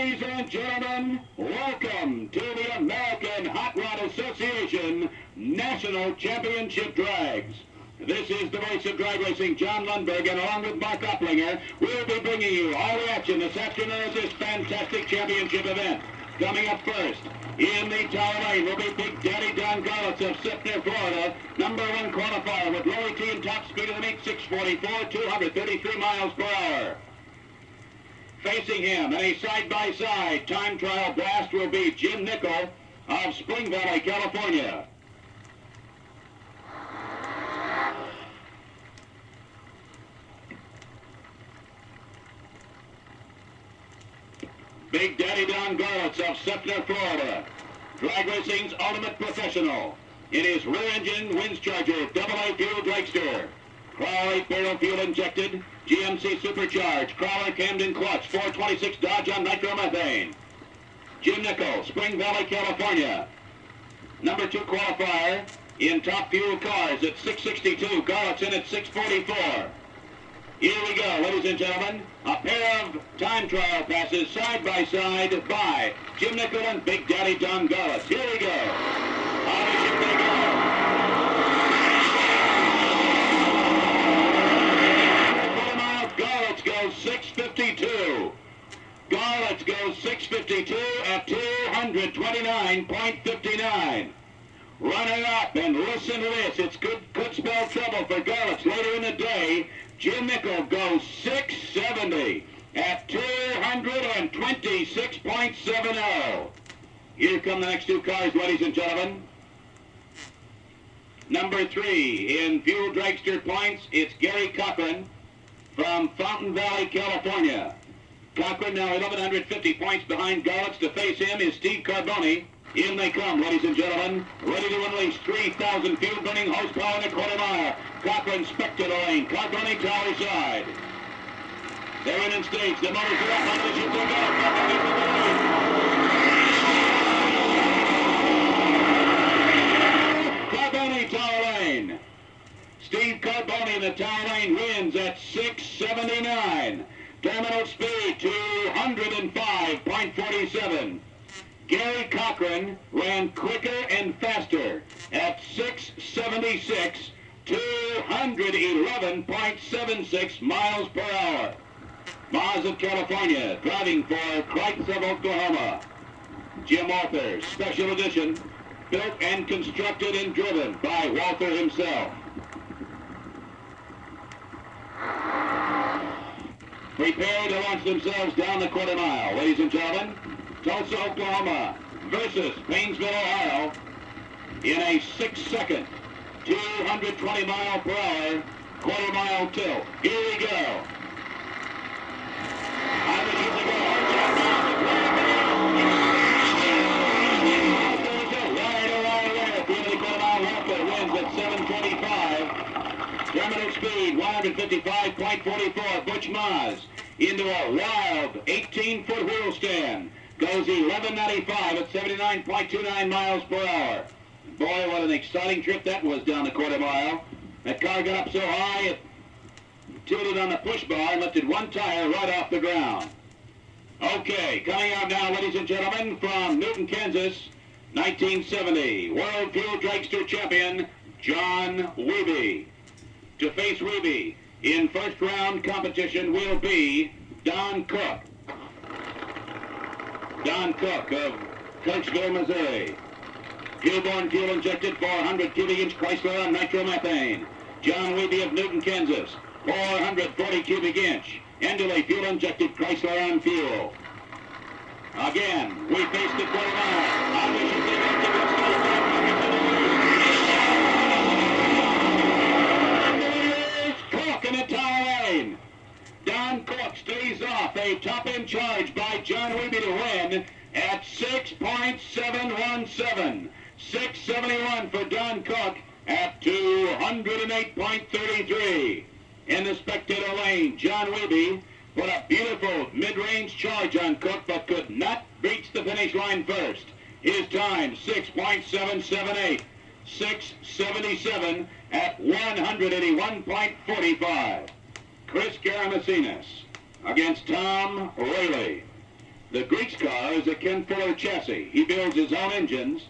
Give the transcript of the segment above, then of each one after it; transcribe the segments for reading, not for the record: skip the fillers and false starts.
Ladies and gentlemen, welcome to the American Hot Rod Association National Championship Drags. This is the voice of drag racing, John Lundberg, and along with Mark Opplinger, we'll be bringing you all the action this afternoon at this fantastic championship event. Coming up first, in the tower lane will be Big Daddy Don Garlits of Sipner, Florida, #1 qualifier with low 18 top speed of the meet, 644, 233 miles per hour. Facing him in a side-by-side time trial blast will be Jim Nickel of Spring Valley, California. Big Daddy Don Garlits of Sipner, Florida, drag racing's ultimate professional. In his rear-engine Ramchargers AA fuel dragster. Crawler 8-barrel fuel injected, GMC supercharged, Crawler Camden clutch, 426 Dodge on Nitromethane. Jim Nickel, Spring Valley, California. #2 qualifier in top fuel cars at 662, Garlits in at 644. Here we go, ladies and gentlemen. A pair of time trial passes side by side by Jim Nickel and Big Daddy Don Garlits. Here we go. How does it go? Garlits goes 652. Garlits goes 652 at 229.59. Runner up, and listen to this. It's could spell trouble for Garlits later in the day. Jim Nickel goes 670 at 226.70. Here come the next two cars, ladies and gentlemen. #3 in fuel dragster points, it's Gary Cochran from Fountain Valley, California. Cochran now 1,150 points behind Garlits. To face him is Steve Carboni. In they come, ladies and gentlemen, ready to unleash 3,000 fuel-burning horsepower in a quarter mile. Cochran spectator lane, Carboni tower side. They're in stage. The motors are up on the ship. Carboni tower lane. Steve Carboni in the tower lane wins at 679. Terminal speed 205.47. Gary Cochran ran quicker and faster at 676, 211.76 miles per hour. Mars of California, driving for Kreitz of Oklahoma. Jim Arthur, special edition, built and constructed and driven by Walther himself. Prepare to launch themselves down the quarter mile, ladies and gentlemen. Tulsa, Oklahoma versus Painesville, Ohio in a 6-second, 220 mile per hour quarter mile tilt. Here we go. Wins at 725. Terminal speed 155.44. Butch Maz into a wild 18-foot wheel stand. Goes 1195 at 79.29 miles per hour. Boy, what an exciting trip that was down the quarter mile. That car got up so high it tilted on the push bar and lifted one tire right off the ground. Okay, coming out now, ladies and gentlemen, from Newton, Kansas, 1970, World Fuel Dragster Champion, John Wiebe. To face Wiebe in first round competition will be Don Cook. Don Cook of Kirksville, Missouri. Fuel-borne fuel-injected 400 cubic inch Chrysler on Nitromethane. John Wiebe of Newton, Kansas, 440 cubic inch Endley fuel-injected Chrysler on fuel. Again, we face the quarter mile. Cook in a tower lane. Don Cook stays off a top-end charge by John Wiebe to win at 6.717. 671 for Don Cook at 208.33. In the spectator lane, John Wiebe put a beautiful mid-range charge on Cook, but could not reach the finish line first. His time, 6.778. 677 at 181.45. Chris Karamessinas against Tom Rayleigh. The Greek's car is a Ken Fuller chassis. He builds his own engines.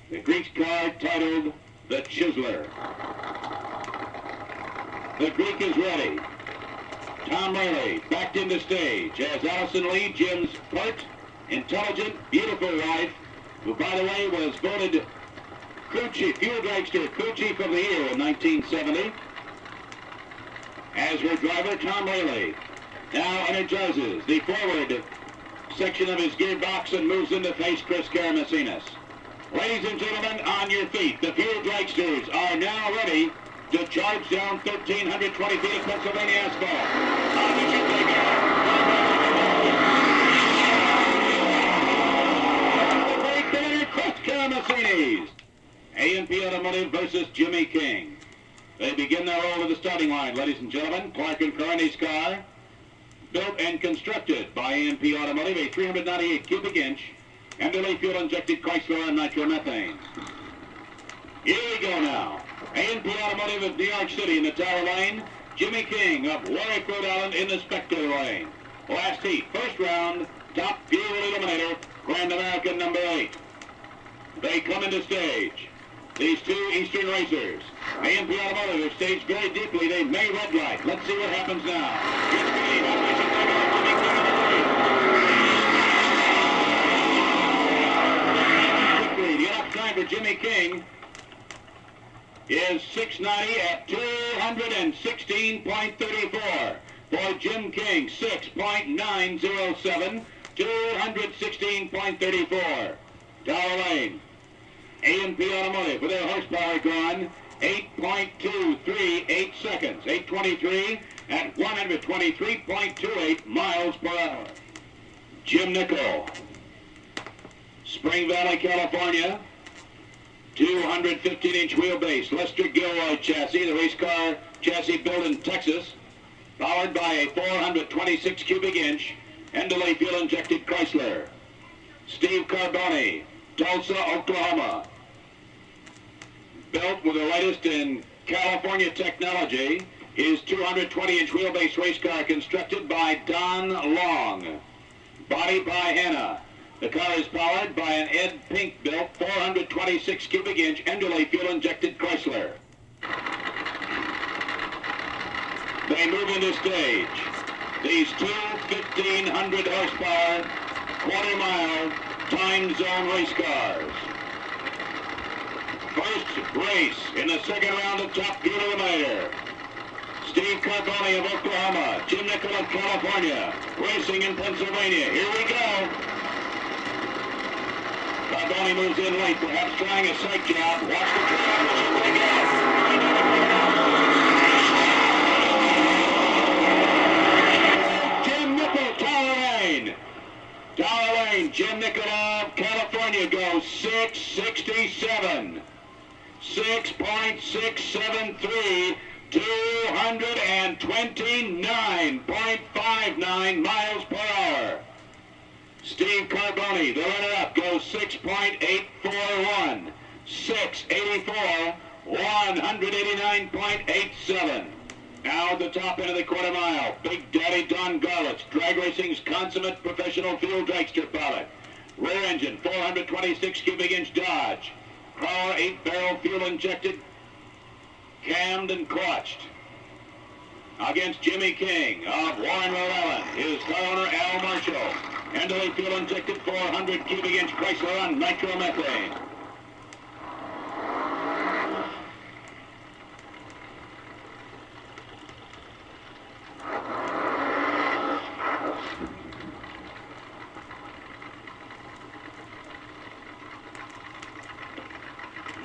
The Greek's car titled the Chiseler. The Greek is ready. Tom Rayleigh backed into stage as Allison Lee, Jim's pert, intelligent, beautiful wife, who, by the way, was voted crew chief, fuel dragster crew chief of the year in 1970. As her driver, Tom Rayleigh now energizes the forward section of his gearbox and moves into face Chris Karamessinas. Ladies and gentlemen, on your feet, the fuel dragsters are now ready to charge down 1,320 feet of Pennsylvania asphalt. On the ship they go. The great winner, Chris Karamessinas. A&P Automotive versus Jimmy King. They begin their roll to the starting line, ladies and gentlemen. Clark and Kearney's car, built and constructed by A&P Automotive, a 398 cubic inch, Enderley fuel-injected Chrysler and Nitromethane. Here we go now. A&P Automotive of New York City in the Tower Lane. Jimmy King of Warwick, Rhode Island in the Spectator Lane. Last heat, first round, top fuel eliminator, Grand American number 8. They come into stage. These two Eastern racers. A&P Automotive have staged very deeply. They may red light. Let's see what happens now. Quickly, the off time for Jimmy King is 690 at 216.34. For Jim King, 6.907, 216.34. Tower Lane. A&P Automotive with their horsepower gone 8.238 seconds. 823 at 123.28 miles per hour. Jim Nickel, Spring Valley, California. 215-inch wheelbase, Lester Gilroy chassis, the race car chassis built in Texas, powered by a 426 cubic inch Enderley fuel-injected Chrysler. Steve Carboni, Tulsa, Oklahoma. Built with the latest in California technology, his 220-inch wheelbase race car constructed by Don Long. Body by Hannah. The car is powered by an Ed Pink built 426 cubic inch Enderley fuel-injected Chrysler. They move into stage. These two 1,500 horsepower, quarter-mile, time zone race cars. First race in the second round of Top Fuel Eliminator. Steve Carboni of Oklahoma, Jim Nickel of California, racing in Pennsylvania. Here we go. Carboni moves in late, perhaps trying a sight job. Watch the crowd. Here we go. Jim Nickel, Tower Lane. Tower Lane, Jim Nickel of California goes 667. 6.673, 229.59 miles per hour. Steve Carboni, the runner-up, goes 6.841, 684, 189.87. Now at the top end of the quarter mile, Big Daddy Don Garlits, drag racing's consummate professional fuel dragster pilot. Rear engine, 426 cubic inch Dodge. Power 8-barrel fuel injected, cammed and clutched. Against Jimmy King of Warren, Rhode Island, his car owner Al Marshall. Enderley fuel injected 400 cubic inch Chrysler on Nitromethane.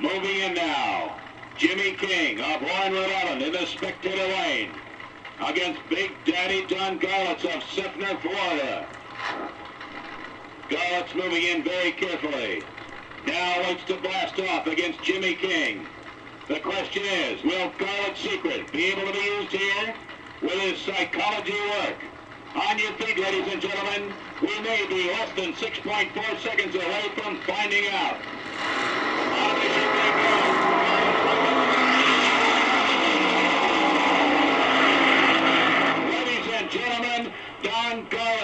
Moving in now, Jimmy King of Warren, Rhode Island in the spectator lane against Big Daddy Don Garlits of Sefner, Florida. Garlits moving in very carefully. Now waits to blast off against Jimmy King. The question is, will Garlits' secret be able to be used here? Will his psychology work? On your feet, ladies and gentlemen, we may be less than 6.4 seconds away from finding out. Ladies and gentlemen, Don Garlits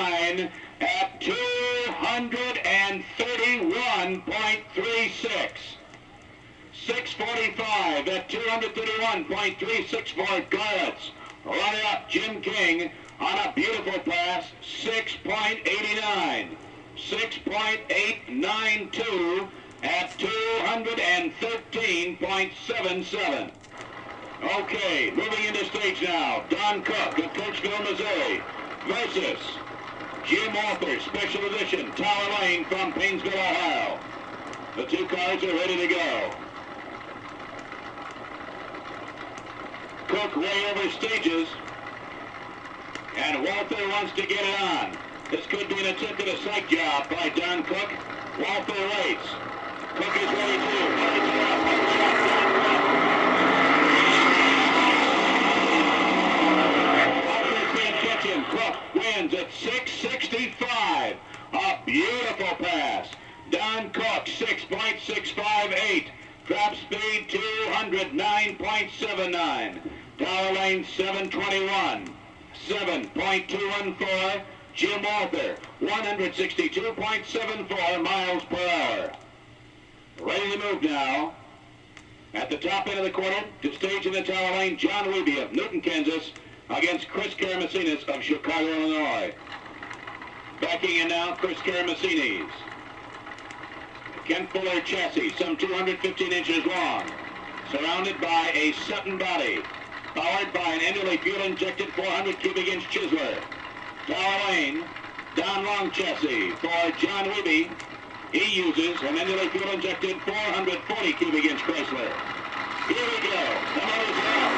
239 at 231.36. 645 at 231.36 for Garlits. Runner-up Jim King on a beautiful pass, 6.89. 6.892 at 213.77. Okay, moving into stage now. Don Cook of Coachville, Missouri versus Jim Walther, Special Edition, Tower Lane from Painesville, Ohio. The two cars are ready to go. Cook way over stages, and Walther wants to get it on. This could be an attempt at a sight job by Don Cook. Walther waits. Cook is ready too. Walther can't catch him. Cook wins at 6:65. A beautiful pass. Don Cook, 6.658. Drop speed 209.79. Tower lane 721. 7.214. Jim Walther, 162.74 miles per hour. Ready to move now. At the top end of the quarter, to stage in the tower lane, John Wiebe of Newton, Kansas, against Chris Karamessinis of Chicago, Illinois. Backing in now, Chris Karamessinis. Ken Fuller chassis, some 215 inches long, surrounded by a Sutton body, powered by an annually fuel-injected 400 cubic inch Chisler. Tower lane, Don Long chassis for John Wiebe. He uses an annually fuel-injected 440 cubic inch Chrysler. Here we go. The motors are up.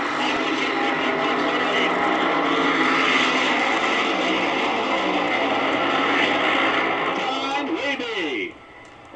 John Wiebe.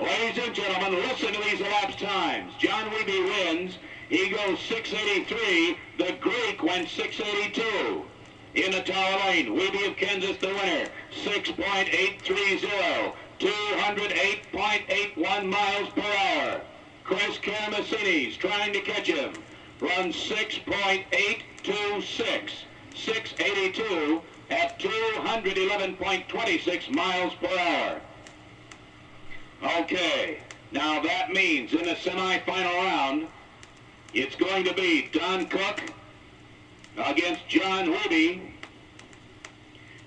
Ladies and gentlemen, listen to these elapsed times. John Wiebe wins. He goes 683. The Greek went 682. In the tower lane, Wiebe of Kansas the winner, 6.830, 208.81 miles per hour. Chris Karamessinis trying to catch him, runs 6.826, 682 at 211.26 miles per hour. Okay, now that means in the semifinal round, it's going to be Don Cook against John Wiebe,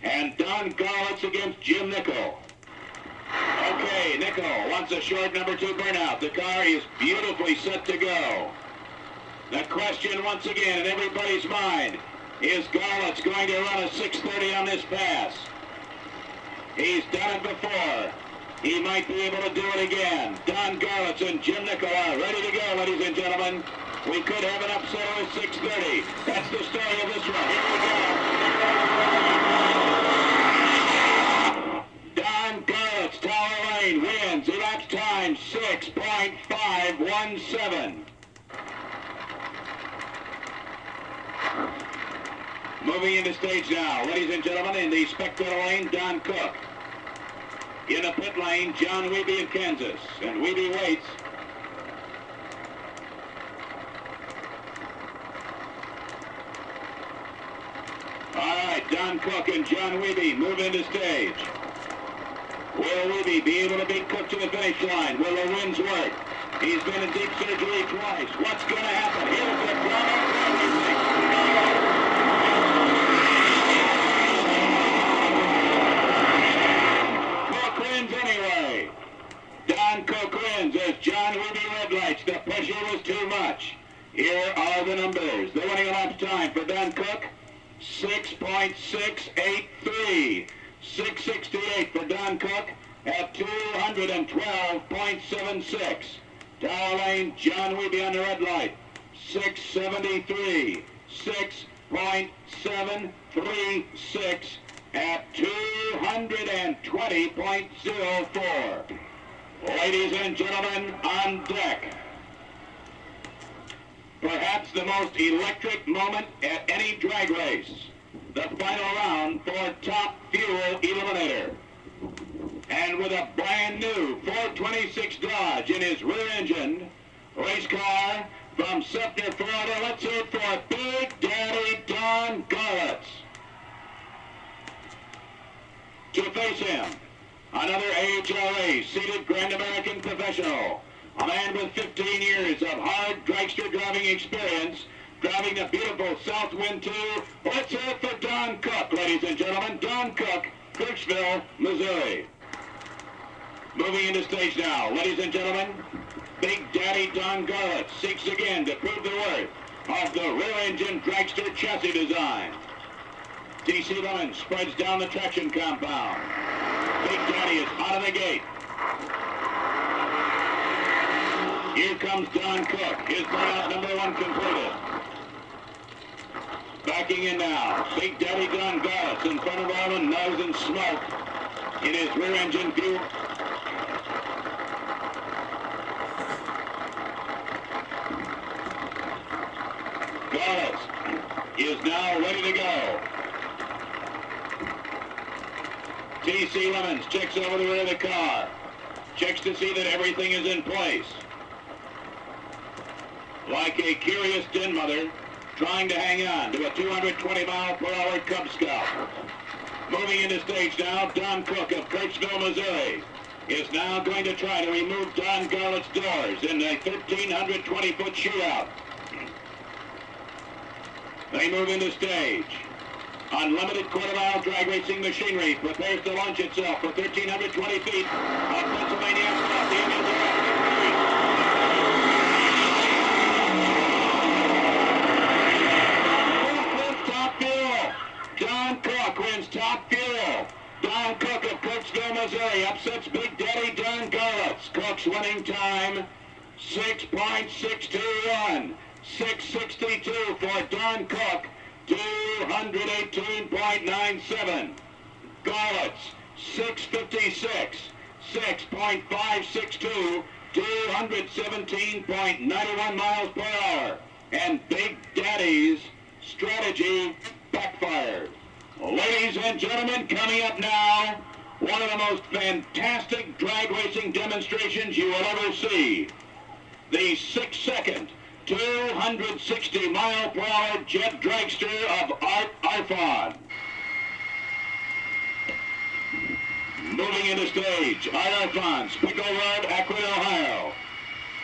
and Don Garlits against Jim Nickel. Okay, Nickel wants a short number 2 burnout. The car is beautifully set to go. The question once again in everybody's mind, is Garlits going to run a 630 on this pass? He's done it before. He might be able to do it again. Don Garlits and Jim Nickel are ready to go, ladies and gentlemen. We could have an upset with 630. That's the story of this one. Here we go. Don Garlits, Tower Lane, wins. Elapsed time 6.517. Moving into stage now, ladies and gentlemen, in the spectator lane, Don Cook. In the pit lane, John Wiebe of Kansas. And Wiebe waits. All right, Don Cook and John Wiebe move into stage. Will Wiebe be able to beat Cook to the finish line? Will the winds work? He's been in deep surgery twice. What's going to happen? Here's the Cook wins anyway. Don Cook wins as John Wiebe red lights. The pressure was too much. Here are the numbers. The winning elapsed time for Don Cook, 6.683. 668 for Don Cook at 212.76. Tower lane, John Wiebe on the red light, 673. 6.736 at 220.04. Ladies and gentlemen, on deck. Perhaps the most electric moment at any drag race. The final round for Top Fuel Eliminator. And with a brand new 426 Dodge in his rear engine race car from Sumter, Florida, let's hear it for Big Daddy Don Garlits. 2 face him. Another AHRA seated Grand American professional. A man with 15 years of hard dragster driving experience, driving the beautiful Southwind 2. Let's hear it for Don Cook, ladies and gentlemen. Don Cook, Kirksville, Missouri. Moving into stage now, ladies and gentlemen. Big Daddy Don Garlits seeks again to prove the worth of the rear-engine dragster chassis design. T.C. Lemon spreads down the traction compound. Big Daddy is out of the gate. Here comes Don Cook, his layout number 1 completed. Backing in now, Big Daddy Don Garlits in front of all the nose and smoke in his rear-engine view. Garlits is now ready to go. T.C. Lemons checks over the rear of the car. Checks to see that everything is in place. Like a curious den mother trying to hang on to a 220-mile-per-hour Cub Scout. Moving into stage now, Don Cook of Kirksville, Missouri is now going to try to remove Don Garlits' doors in a 1,320-foot shootout. They move into stage. Unlimited quarter-mile drag racing machinery prepares to launch itself for 1,320 feet of Pennsylvania asphalt. The engines are top fuel. Don Cook wins top fuel. Don Cook of Kirksville, Missouri upsets Big Daddy Don Garlits. Cook's winning time, 6.621. 662 for Don Cook, 218.97. Garlits, 656, 6.562, 217.91 miles per hour. And Big Daddy's strategy backfired. Ladies and gentlemen, coming up now, one of the most fantastic drag racing demonstrations you will ever see. The 6-second 260-mile-per-hour jet dragster of Art Arfons. Moving into stage, Art Arfons, Pickle Road, Akron, Ohio.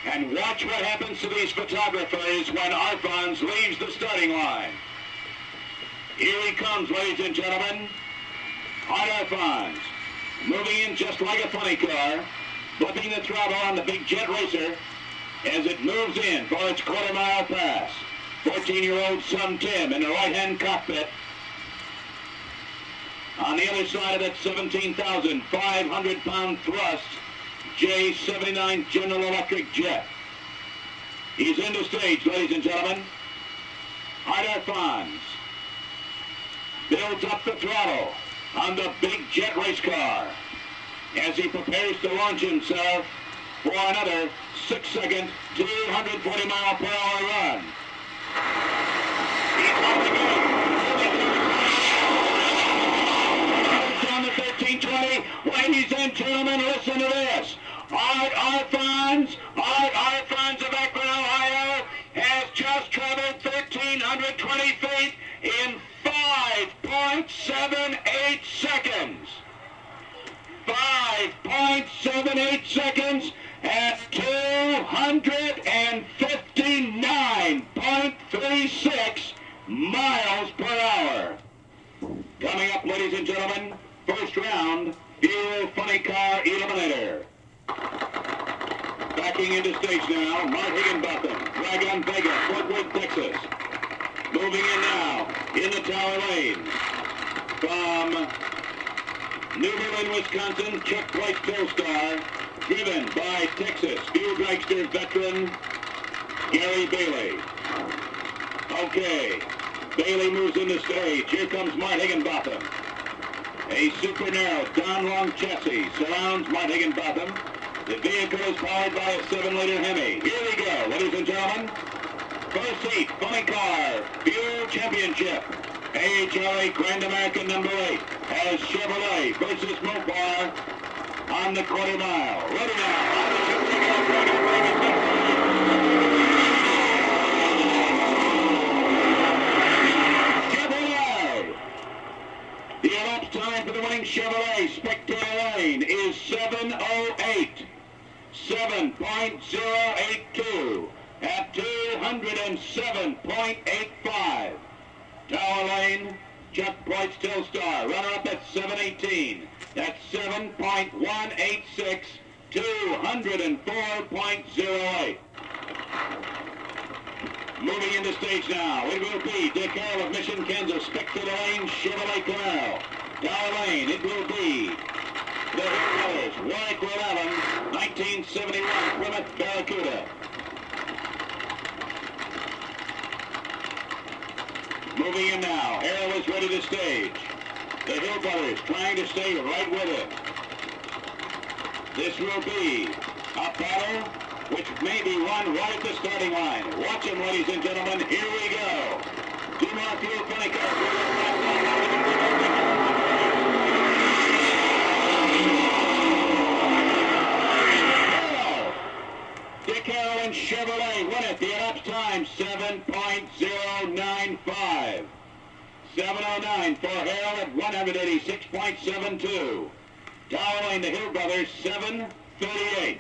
And watch what happens to these photographers when Arfons leaves the starting line. Here he comes, ladies and gentlemen. Art Arfons, moving in just like a funny car, flipping the throttle on the big jet racer as it moves in for its quarter-mile pass. 14-year-old son Tim in the right-hand cockpit. On the other side of that 17,500-pound thrust J79 General Electric jet. He's into stage, ladies and gentlemen. Art Arfons builds up the throttle on the big jet race car as he prepares to launch himself for another 6-second, 240-mile-per-hour run. He's on the gate. Down the 1320. Ladies and gentlemen, listen to this. Art Arfons of Akron, Ohio, has just traveled 1,320 feet in 5.78 seconds. 5.78 seconds at 259.36 miles per hour. Coming up, ladies and gentlemen, first round, Fuel Funny Car Eliminator. Backing into stage now, Mart Higginbotham, Dragon Vega, Fort Worth, Texas. Moving in now, in the Tower Lane. From New Berlin, Wisconsin, Chuck Price Telstar, driven by Texas Fuel Dragster veteran Gary Bailey. Okay, Bailey moves into stage. Here comes Mart Higginbotham. A super narrow down long chassis surrounds Mart Higginbotham. The vehicle is powered by a 7-liter Hemi. Here we go, ladies and gentlemen. First heat, funny car, Fuel Championship. AHRA Grand American number 8 as Chevrolet versus Mopar on the quarter mile. Ready now. On the Chevrolet. The elapsed time for the winning Chevrolet Dragway Spectator Lane is 7:08. 7.082 at 207.85. Tower Lane, Chuck Bright still star. Runner-up at 7:18. That's 7.186, 204.08. Moving into stage now. It will be Dick Earl of Mission, Kansas. Spectator Lane, Chevrolet Camaro. Tower Lane, it will be the Hillbillies, Warwick, Rhode Island, 1971 Plymouth Barracuda. Moving in now. Arrow is ready to stage. The Hillbillies trying to stay right with it. This will be a battle which may be won right at the starting line. Watch him, ladies and gentlemen. Here we go. Two more fuel funny cars. Dick Arrow and Chevrolet win it. The elapsed time, 7.095. 7:09 for Harrell at 186.72. Tower Lane, the Hill Brothers, 7:38.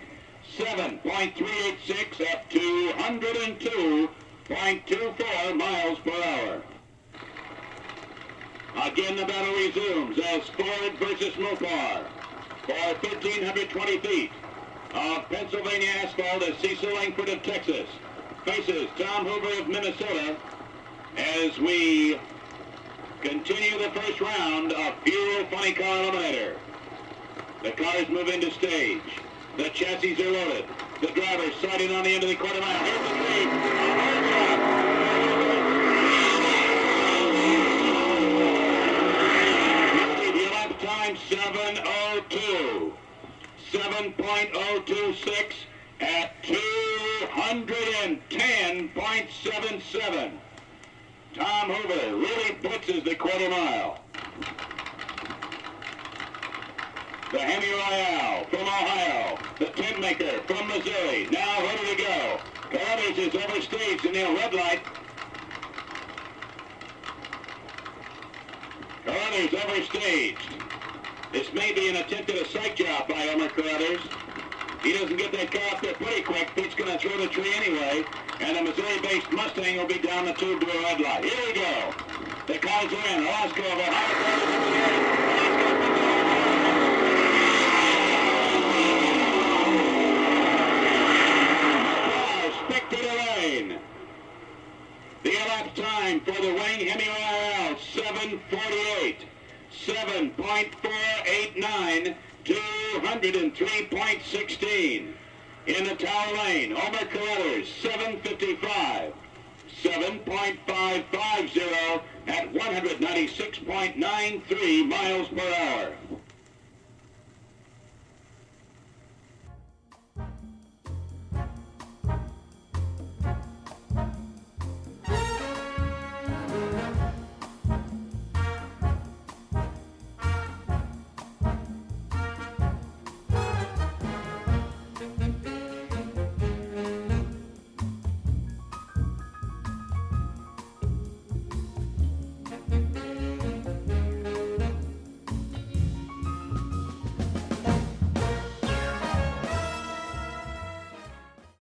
7.386 at 202.24 miles per hour. Again, the battle resumes as Ford versus Mopar for 1,320 feet of Pennsylvania asphalt as Cecil Langford of Texas faces Tom Hoover of Minnesota as we continue the first round of Fuel Funny Car Eliminator. The cars move into stage. The chassis are loaded. The driver sighting on the end of the quarter mile. Here's the lead. The elapsed time, 7:02. 7.026 at 210.77. Tom Hoover really blitzes the quarter mile. The Hemi Royale from Ohio, the tent maker from Missouri, now ready to go. Garlits is overstaged in the red light. Garlits overstaged. This may be an attempt at a sight job by Elmer Carruthers. He doesn't get that car up there pretty quick. Pete's going to throw the tree anyway, and the Missouri-based Mustang will be down the tube to a red light. Here we go. The cars are in. Alaska of Ohio. The elapsed time for the Wayne Hemi Royale, 7:48. 7.489, 203.16. In the Tower Lane, Elmer Carruthers, 7:55. 7.550 at 196.93 miles per hour.